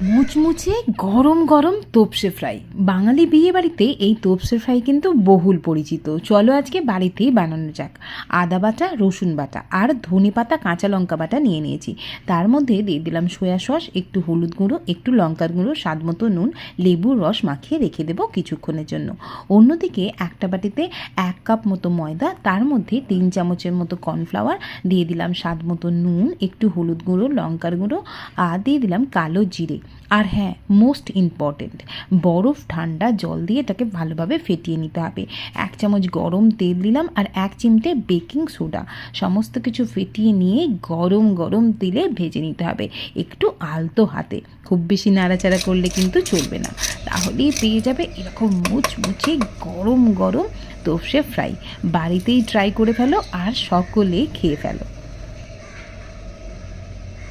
মুচমুচে গরম গরম তোপসে ফ্রাই। বাঙালি বিয়ে বাড়িতে এই তোপসে ফ্রাই কিন্তু বহুল পরিচিত। চলো আজকে বাড়িতেই বানানো যাক। আদা বাটা, রসুন বাটা আর ধনে পাতা, কাঁচা লঙ্কা বাটা নিয়ে নিয়েছি। তার মধ্যে দিয়ে দিলাম সয়া সস, একটু হলুদ গুঁড়ো, একটু লঙ্কার গুঁড়ো, স্বাদ মতো নুন, লেবুর রস মাখিয়ে রেখে দেবো কিছুক্ষণের জন্য। অন্যদিকে একটা বাটিতে 1 কাপ মতো ময়দা, তার মধ্যে 3 চামচের মতো কর্নফ্লাওয়ার, দিয়ে দিলাম স্বাদ মতো নুন, একটু হলুদ গুঁড়ো, লঙ্কার গুঁড়ো আর দিয়ে দিলাম কালো জিরে। আর হ্যাঁ, মোস্ট ইম্পর্টেন্ট, বরফ ঠান্ডা জল দিয়ে এটাকে ভালোভাবে ফেটিয়ে নিতে হবে। 1 চামচ গরম তেল দিলাম আর 1 চিমটে বেকিং সোডা। সমস্ত কিছু ফেটিয়ে নিয়ে গরম গরম তেলে ভেজে নিতে হবে, একটু আলতো হাতে। খুব বেশি নাড়াচাড়া করলে কিন্তু চলবে না, তাহলেই পেয়ে যাবে এরকম মুচমুচে গরম গরম তোপসে ফ্রাই। বাড়িতেই ট্রাই করে ফেলো আর সকলে খেয়ে ফেলো।